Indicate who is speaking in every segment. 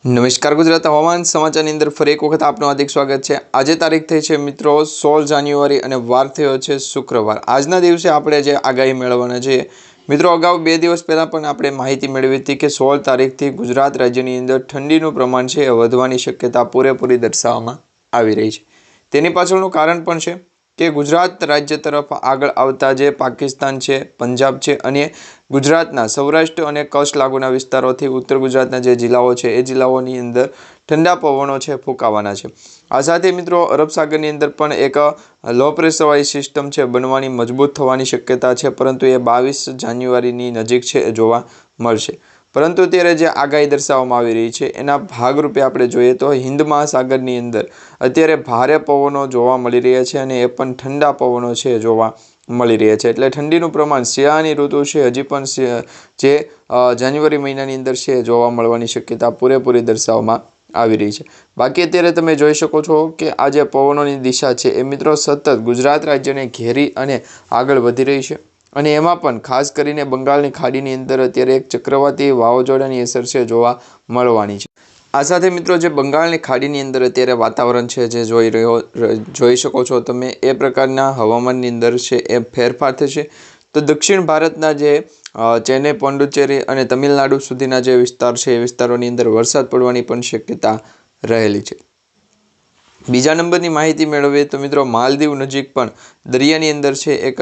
Speaker 1: નમસ્કાર ગુજરાત હવામાન સમાચારની અંદર ફરી એક વખત આપનું હાર્દિક સ્વાગત છે। આજે તારીખ થઈ છે મિત્રો 16 જાન્યુઆરી અને વાર થયો છે શુક્રવાર। આજના દિવસે આપણે જે આગાહી મેળવવાના છે મિત્રો, અગાઉ 2 દિવસ પહેલાં પણ આપણે માહિતી મેળવી હતી કે 16 તારીખથી ગુજરાત રાજ્યની અંદર ઠંડીનું પ્રમાણ છે એ વધવાની શક્યતા પૂરેપૂરી દર્શાવવામાં આવી રહી છે। તેની પાછળનું કારણ પણ છે કે ગુજરાત રાજ્ય તરફ આગળ આવતા જે પાકિસ્તાન છે, પંજાબ છે અને ગુજરાતના સૌરાષ્ટ્ર અને કચ્છ લાગુના વિસ્તારોથી ઉત્તર ગુજરાતના જે જિલ્લાઓ છે એ જિલ્લાઓની અંદર ઠંડા પવનો છે ફૂંકાવાના છે। આ સાથે મિત્રો અરબ સાગરની અંદર પણ એક લો પ્રેશરવાળી સિસ્ટમ છે બનવાની મજબૂત થવાની શક્યતા છે, પરંતુ એ 22 જાન્યુઆરીની નજીક છે એ જોવા મળશે। પરંતુ અત્યારે જે આગાહી દર્શાવવામાં આવી રહી છે એના ભાગરૂપે આપણે જોઈએ તો હિન્દ મહાસાગરની અંદર અત્યારે ભારે પવનો જોવા મળી રહ્યા છે અને એ પણ ઠંડા પવનો છે જોવા મળી રહ્યા છે। એટલે ઠંડીનું પ્રમાણ શિયાળાની ઋતુ છે હજી પણ જે જાન્યુઆરી મહિનાની અંદર છે જોવા મળવાની શક્યતા પૂરેપૂરી દર્શાવવામાં આવી રહી છે। બાકી અત્યારે તમે જોઈ શકો છો કે આ જે પવનોની દિશા છે એ મિત્રો સતત ગુજરાત રાજ્યને ઘેરી અને આગળ વધી રહી છે અને એમાં પણ ખાસ કરીને બંગાળની ખાડીની અંદર અત્યારે એક ચક્રવાતી વાવાઝોડાની અસર છે જોવા મળવાની છે। આ સાથે મિત્રો જે બંગાળની ખાડીની અંદર અત્યારે વાતાવરણ છે જે જોઈ શકો છો તમે, એ પ્રકારના હવામાનની અંદર છે એ ફેરફાર થશે તો દક્ષિણ ભારતના જે ચેન્નઈ, પોંડિચેરી અને તમિલનાડુ સુધીના જે વિસ્તાર છે એ વિસ્તારોની અંદર વરસાદ પડવાની પણ શક્યતા રહેલી છે। બીજા નંબરની માહિતી મેળવીએ તો મિત્રો માલદીવ નજીક પણ દરિયાની અંદર છે એક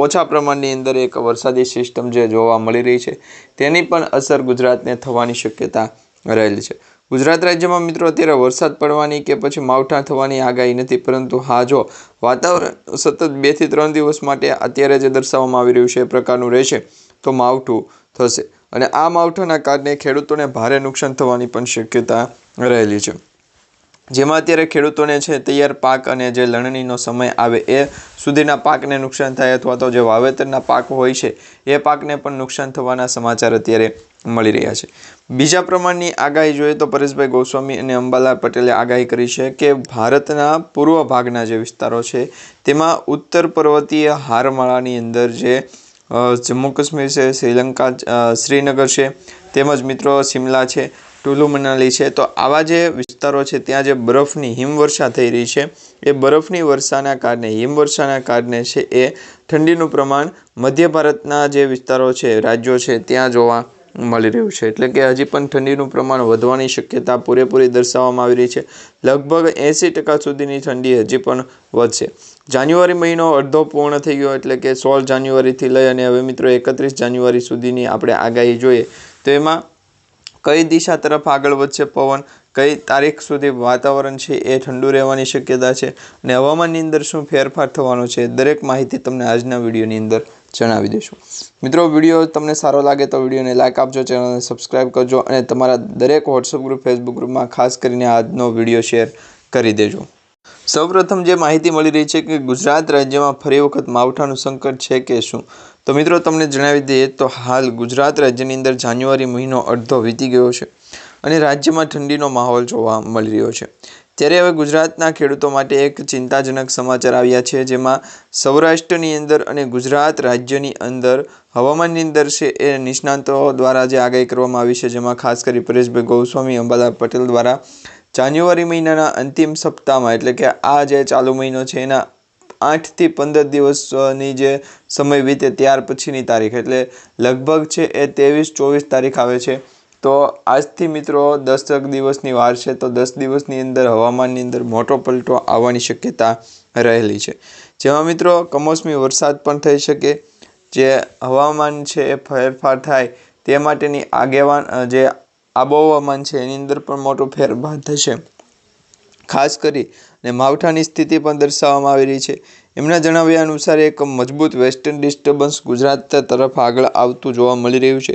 Speaker 1: ઓછા પ્રમાણની અંદર એક વરસાદી સિસ્ટમ જે જોવા મળી રહી છે તેની પણ અસર ગુજરાતને થવાની શક્યતા રહેલી છે। ગુજરાત રાજ્યમાં મિત્રો અત્યારે વરસાદ પડવાની કે પછી માવઠા થવાની આગાહી નથી, પરંતુ હા જો વાતાવરણ સતત 2 થી 3 દિવસ માટે અત્યારે જે દર્શાવવામાં આવી રહ્યું છે એ પ્રકારનું રહેશે તો માવઠું થશે અને આ માવઠાના કારણે ખેડૂતોને ભારે નુકસાન થવાની પણ શક્યતા રહેલી છે। જેમાં અત્યારે ખેડૂતોને છે તૈયાર પાક અને જે લણણીનો સમય આવે એ સુધીના પાકને નુકસાન થાય અથવા તો જે વાવેતરના પાક હોય છે એ પાકને પણ નુકસાન થવાના સમાચાર અત્યારે મળી રહ્યા છે। બીજા પ્રમાણની આગાહી જોઈએ તો પરેશભાઈ ગોસ્વામી અને અંબાલાલ પટેલે આગાહી કરી છે કે ભારતના પૂર્વ ભાગના જે વિસ્તારો છે તેમાં ઉત્તર પર્વતીય હારમાળાની અંદર જે જમ્મુ કાશ્મીર છે, શ્રીલંકા, શ્રીનગર છે, તેમજ મિત્રો શિમલા છે, ટુલુ મનાલી છે, તો આવા જે વિસ્તારો છે ત્યાં જે બરફની હિમવર્ષા થઈ રહી છે એ બરફની વર્ષાના કારણે, હિમવર્ષાના કારણે છે એ ઠંડીનું પ્રમાણ મધ્ય ભારતના જે વિસ્તારો છે, રાજ્યો છે ત્યાં જોવા મળી રહ્યું છે। એટલે કે હજી પણ ઠંડીનું પ્રમાણ વધવાની શક્યતા પૂરેપૂરી દર્શાવવામાં આવી રહી છે। લગભગ 80% સુધીની ઠંડી હજી પણ વધશે। જાન્યુઆરી મહિનો અડધો પૂર્ણ થઈ ગયો, એટલે કે 16 જાન્યુઆરીથી લઈ અને હવે મિત્રો 31 જાન્યુઆરી સુધીની આપણે આગાહી જોઈએ તો એમાં કઈ દિશા તરફ આગળ વધશે પવન, કઈ તારીખ સુધી વાતાવરણ છે એ ઠંડુ રહેવાની શક્યતા છે અને હવામાનની અંદર શું ફેરફાર થવાનો છે, દરેક માહિતી તમને આજના વિડીયોની અંદર જણાવી દઈશું। મિત્રો વિડીયો તમને સારો લાગે તો વિડીયોને લાઇક આપજો, ચેનલને સબસ્ક્રાઈબ કરજો અને તમારા દરેક વોટ્સઅપ ગ્રુપ, ફેસબુક ગ્રુપમાં ખાસ કરીને આજનો વિડીયો શેર કરી દેજો। સૌપ્રથમ જે માહિતી મળી રહી છે કે ગુજરાત રાજ્યમાં ફરી વખત માવઠાનું સંકટ છે કે શું, તો મિત્રો તમને જણાવી દઈએ તો હાલ ગુજરાત રાજ્યની અંદર જાન્યુઆરી મહિનો અડધો વીતી ગયો છે અને રાજ્યમાં ઠંડીનો માહોલ જોવા મળી રહ્યો છે। ત્યારે હવે ગુજરાતના ખેડૂતો માટે એક ચિંતાજનક સમાચાર આવ્યા છે, જેમાં સૌરાષ્ટ્રની અંદર અને ગુજરાત રાજ્યની અંદર હવામાનની અંદર છે એ નિષ્ણાતો દ્વારા જે આગાહી કરવામાં આવી છે, જેમાં ખાસ કરી પરેશભાઈ ગોસ્વામી, અંબાલાલ પટેલ દ્વારા જાન્યુઆરી મહિનાના અંતિમ સપ્તાહમાં, એટલે કે આ જે ચાલુ મહિનો છે એના 8 થી 15 દિવસની જે સમય વીતે ત્યાર પછીની તારીખ, એટલે લગભગ છે એ 23-24 તારીખ આવે છે। તો આજથી મિત્રો 10 દિવસની વાર છે, તો 10 દિવસની અંદર હવામાનની અંદર મોટો પલટો આવવાની શક્યતા રહેલી છે, જેમાં મિત્રો કમોસમી વરસાદ પણ થઈ શકે। જે હવામાન છે એ ફેરફાર થાય તે માટેની જે આબોહવામાન છે એની અંદર પણ મોટો ફેરફાર થશે। ખાસ કરી અને માવઠાની સ્થિતિ પણ દર્શાવવામાં આવી રહી છે। એમના જણાવ્યા અનુસાર એક મજબૂત વેસ્ટર્ન ડિસ્ટર્બન્સ ગુજરાત તરફ આગળ આવતું જોવા મળી રહ્યું છે।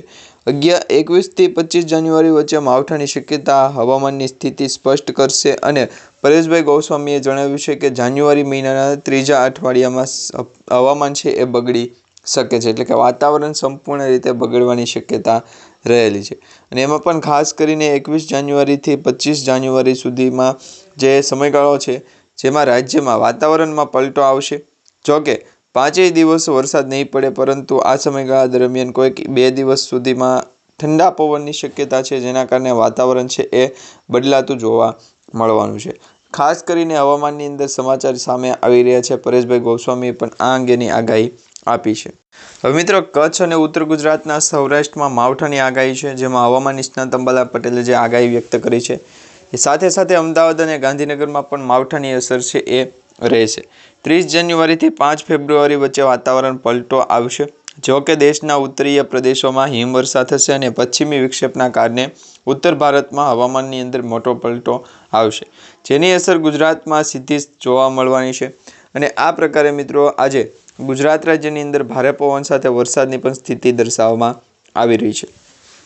Speaker 1: 21 થી 25 જાન્યુઆરી વચ્ચે માવઠાની શક્યતા હવામાનની સ્થિતિ સ્પષ્ટ કરશે અને પરેશભાઈ ગોસ્વામીએ જણાવ્યું છે કે જાન્યુઆરી મહિનાના ત્રીજા અઠવાડિયામાં હવામાન છે એ બગડી શકે છે, એટલે કે વાતાવરણ સંપૂર્ણ રીતે બગડવાની શક્યતા રહેલી છે અને એમાં પણ ખાસ કરીને 21 જાન્યુઆરીથી 25 જાન્યુઆરી સુધીમાં જે સમયગાળો છે જેમાં રાજ્યમાં વાતાવરણમાં પલટો આવશે। જોકે 5 દિવસ વરસાદ નહીં પડે, પરંતુ આ સમયગાળા દરમિયાન કોઈક 2 દિવસ સુધીમાં ઠંડા પવનની શક્યતા છે, જેના કારણે વાતાવરણ છે એ બદલાતું જોવા મળવાનું છે. ખાસ કરીને હવામાનની અંદર સમાચાર સામે આવી રહ્યા છે. પરેશભાઈ ગોસ્વામીએ પણ આ અંગેની આગાહી આપી છે. હવે મિત્રો, કચ્છ અને ઉત્તર ગુજરાતના સૌરાષ્ટ્રમાં માવઠાની આગાહી છે, જેમાં હવામાન નિષ્ણાત અંબાલાલ પટેલે જે આગાહી વ્યક્ત કરી છે, એ સાથે સાથે અમદાવાદ અને ગાંધીનગરમાં પણ માવઠાની અસર છે એ રહેશે. 30 જાન્યુઆરીથી 5 ફેબ્રુઆરી વચ્ચે વાતાવરણ પલટો આવશે. જો કે દેશના ઉત્તરીય પ્રદેશોમાં હિમવર્ષા થશે અને પશ્ચિમી વિક્ષેપના કારણે ઉત્તર ભારતમાં હવામાનની અંદર મોટો પલટો આવશે, જેની અસર ગુજરાતમાં સીધી જોવા મળવાની છે. અને આ પ્રકારે મિત્રો આજે ગુજરાત રાજ્યની અંદર ભારે પવન સાથે વરસાદની પણ સ્થિતિ દર્શાવવામાં આવી રહી છે.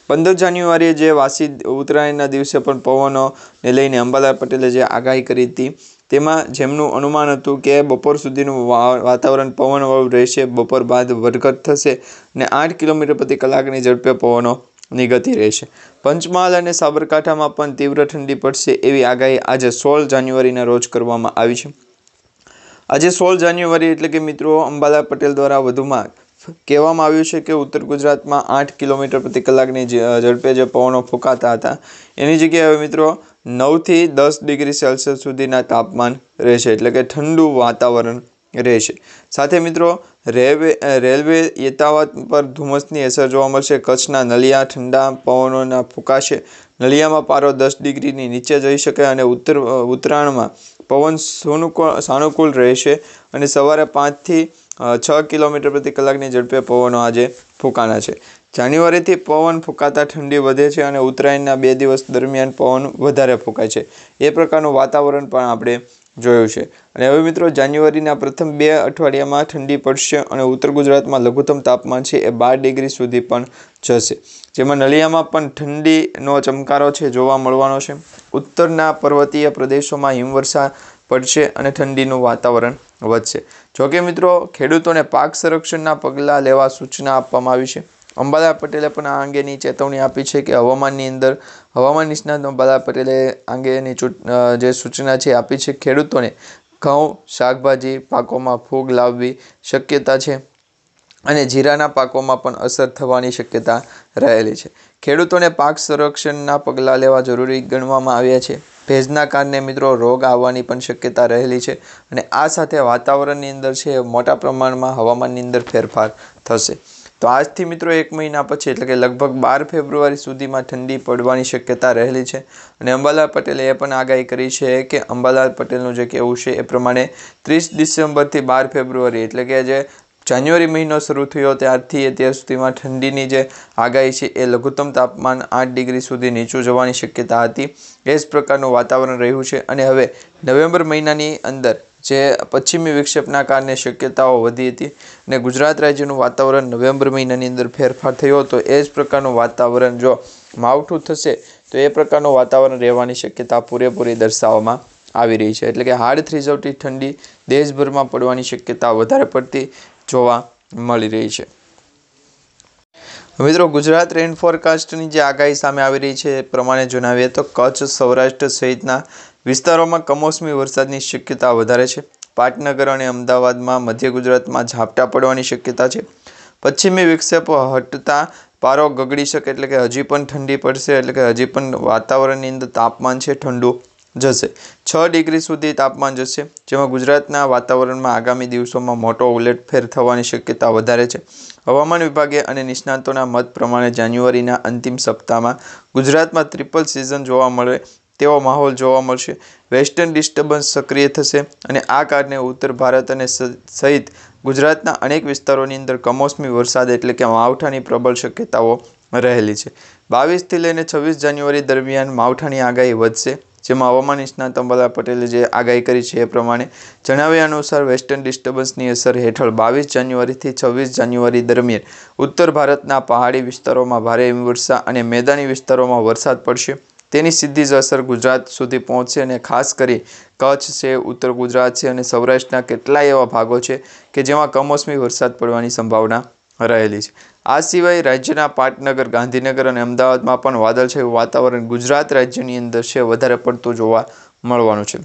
Speaker 1: 15 જાન્યુઆરીએ જે વાસી ઉત્તરાયણના દિવસે પણ પવનોને લઈને અંબાલાલ પટેલે જે આગાહી કરી હતી, તેમાં જેમનું અનુમાન હતું કે બપોર સુધીનું વાતાવરણ પવનવાળું રહેશે, બપોર બાદ વધઘટ થશે અને 8 કિલોમીટર પ્રતિ કલાકની ઝડપે પવનોની ગતિ રહેશે. પંચમહાલ અને સાબરકાંઠામાં પણ તીવ્ર ઠંડી પડશે એવી આગાહી આજે 16 જાન્યુઆરીના રોજ કરવામાં આવી છે. આજે 16 જાન્યુઆરી એટલે કે મિત્રો અંબાલાલ પટેલ દ્વારા વધુમાં કહેવામાં આવ્યું છે કે ઉત્તર ગુજરાતમાં 8 કિલોમીટર પ્રતિ કલાકની ઝડપે જે પવનો ફૂંકાતા હતા, એની જગ્યાએ મિત્રો 9 થી 10 ડિગ્રી સેલ્સિયસ સુધીના તાપમાન રહેશે, એટલે કે ઠંડુ વાતાવરણ રહેશે. સાથે મિત્રો રેલવે યથાવત પર ધુમ્મસની અસર જોવા મળશે. કચ્છના નલિયા ઠંડા પવનોના ફૂંકાશે. નલિયામાં પારો 10 ડિગ્રીની નીચે જઈ શકે અને ઉત્તરાયણમાં પવન સાનુકૂળ રહેશે અને સવારે 5 થી 6 કિલોમીટર પ્રતિ કલાકની ઝડપે પવનો આજે ફૂંકાના છે. જાન્યુઆરીથી પવન ફૂંકાતા ઠંડી વધે છે અને ઉત્તરાયણના 2 દિવસ દરમિયાન પવન વધારે ફૂંકાય છે. એ પ્રકારનું વાતાવરણ પણ આપણે જોયું છે. અને હવે મિત્રો જાન્યુઆરીના પ્રથમ 2 અઠવાડિયામાં ઠંડી પડશે અને ઉત્તર ગુજરાતમાં લઘુત્તમ તાપમાન છે એ 12 ડિગ્રી સુધી પણ જશે, જેમાં નલિયામાં પણ ઠંડીનો ચમકારો છે જોવા મળવાનો છે. ઉત્તરના પર્વતીય પ્રદેશોમાં હિમવર્ષા પડશે અને ઠંડીનું વાતાવરણ વધશે. જોકે મિત્રો ખેડૂતોને પાક સંરક્ષણના પગલાં લેવા સૂચના આપવામાં આવી છે. અંબાલાલ પટેલે પણ આ અંગેની ચેતવણી આપી છે કે હવામાન નિષ્ણાત અંબાલાલ પટેલે અંગેની જે સૂચના છે આપી છે. ખેડૂતોને ઘઉં, શાકભાજી પાકોમાં ફૂગ લાવવી શક્યતા છે અને જીરાના પાકોમાં પણ અસર થવાની શક્યતા રહેલી છે. ખેડૂતોને પાક સંરક્ષણના પગલાં લેવા જરૂરી ગણવામાં આવ્યા છે. ભેજના કારણે મિત્રો રોગ આવવાની પણ શક્યતા રહેલી છે અને આ સાથે વાતાવરણની અંદર છે મોટા પ્રમાણમાં હવામાનની અંદર ફેરફાર થશે. તો આજથી મિત્રો 1 મહિના પછી એટલે કે લગભગ 12 ફેબ્રુઆરી સુધીમાં ઠંડી પડવાની શક્યતા રહેલી છે. અને અંબાલાલ પટેલે એ પણ આગાહી કરી છે કે અંબાલાલ પટેલનું જે કહેવું છે એ પ્રમાણે 30 ડિસેમ્બરથી 12 ફેબ્રુઆરી એટલે કે જે જાન્યુઆરી મહિનો શરૂ થયો ત્યારથી અત્યાર સુધીમાં ઠંડીની જે આગાહી છે એ લઘુત્તમ તાપમાન 8 ડિગ્રી સુધી નીચું જવાની શક્યતા હતી. એ જ પ્રકારનું વાતાવરણ રહ્યું છે. અને હવે નવેમ્બર મહિનાની અંદર જે પશ્ચિમી વિક્ષેપના કારણે શક્યતાઓ વધી હતી અને ગુજરાત રાજ્યનું વાતાવરણ નવેમ્બર મહિનાની અંદર ફેરફાર થયો હતો, એ જ પ્રકારનું વાતાવરણ જો માવઠું થશે તો એ પ્રકારનું વાતાવરણ રહેવાની શક્યતા પૂરેપૂરી દર્શાવવામાં આવી રહી છે. એટલે કે હાડ થ્રીઝવતી ઠંડી દેશભરમાં પડવાની શક્યતા વધારે પડતી જોવા મળી રહી છે. મિત્રો ગુજરાત રેન ફોરકાસ્ટની જે આગાહી સામે આવી રહી છે એ પ્રમાણે જણાવીએ તો કચ્છ, સૌરાષ્ટ્ર સહિતના વિસ્તારોમાં કમોસમી વરસાદની શક્યતા વધારે છે. પાટનગર અને અમદાવાદમાં મધ્ય ગુજરાતમાં ઝાપટા પડવાની શક્યતા છે. પશ્ચિમી વિક્ષેપો હટતા પારો ગગડી શકે એટલે કે હજી પણ ઠંડી પડશે, એટલે કે હજી પણ વાતાવરણની અંદર તાપમાન છે ઠંડુ જશે. 6 ડિગ્રી સુધી તાપમાન જશે, જેમાં ગુજરાતના વાતાવરણમાં આગામી દિવસોમાં મોટો ઉલટફેર થવાની શક્યતા વધારે છે. હવામાન વિભાગે અને નિષ્ણાતોના મત પ્રમાણે જાન્યુઆરીના અંતિમ સપ્તાહમાં ગુજરાતમાં ટ્રિપલ સિઝન જોવા મળે તેવો માહોલ જોવા મળશે. વેસ્ટર્ન ડિસ્ટર્બન્સ સક્રિય થશે અને આ કારણે ઉત્તર ભારત અને સહિત ગુજરાતના અનેક વિસ્તારોની અંદર કમોસમી વરસાદ એટલે કે માવઠાની પ્રબળ શક્યતાઓ રહેલી છે. 22થી લઈને 26 જાન્યુઆરી દરમિયાન માવઠાની આગાહી વધશે, જેમાં હવામાન નિષ્ણાત અંબાલાલ પટેલે જે આગાહી કરી છે એ પ્રમાણે જણાવ્યા અનુસાર વેસ્ટર્ન ડિસ્ટર્બન્સની અસર હેઠળ 22 જાન્યુઆરીથી 26 જાન્યુઆરી દરમિયાન ઉત્તર ભારતના પહાડી વિસ્તારોમાં ભારે હિમવર્ષા અને મેદાની વિસ્તારોમાં વરસાદ પડશે. તેની સીધી જ અસર ગુજરાત સુધી પહોંચશે અને ખાસ કરી કચ્છ છે, ઉત્તર ગુજરાત છે અને સૌરાષ્ટ્રના કેટલાય એવા ભાગો છે કે જેમાં કમોસમી વરસાદ પડવાની સંભાવના રહેલી છે. આ સિવાય રાજ્યના પાટનગર, ગાંધીનગર અને અમદાવાદમાં પણ વાદળછાયું વાતાવરણ ગુજરાત રાજ્યની અંદર છે વધારે પડતું જોવા મળવાનું છે.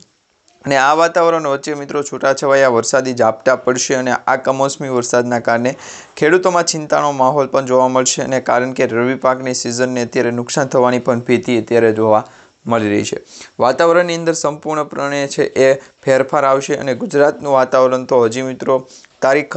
Speaker 1: અને આ વાતાવરણ વચ્ચે મિત્રો છૂટાછવાયા વરસાદી ઝાપટા પડશે અને આ કમોસમી વરસાદના કારણે ખેડૂતોમાં ચિંતાનો માહોલ પણ જોવા મળશે. અને કારણ કે રવિ પાકની સિઝનને અત્યારે નુકસાન થવાની પણ ભીતિ અત્યારે જોવા મળી રહી છે. વાતાવરણની અંદર સંપૂર્ણપણે છે એ ફેરફાર આવશે અને ગુજરાતનું વાતાવરણ તો હજી મિત્રો તારીખ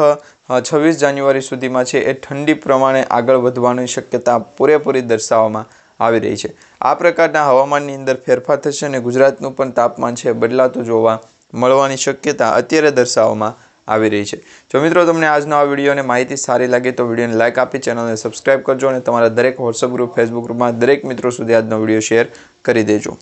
Speaker 1: 26 જાન્યુઆરી સુધીમાં છે એ ઠંડી પ્રમાણે આગળ વધવાની શક્યતા પૂરેપૂરી દર્શાવવામાં આવી રહી છે. આ પ્રકારના હવામાનની અંદર ફેરફાર થશે અને ગુજરાતનું પણ તાપમાન છે બદલાતું જોવા મળવાની શક્યતા અત્યારે દર્શાવવામાં આવી રહી છે. જો મિત્રો તમને આજનો આ વિડીયો અને માહિતી સારી લાગે તો વિડીયોને લાઇક આપી ચેનલને સબસ્ક્રાઇબ કરજો અને તમારા દરેક વોટ્સઅપ ગ્રુપ, ફેસબુક ગ્રુપમાં દરેક મિત્રો સુધી આજનો વિડીયો શેર કરી દેજો.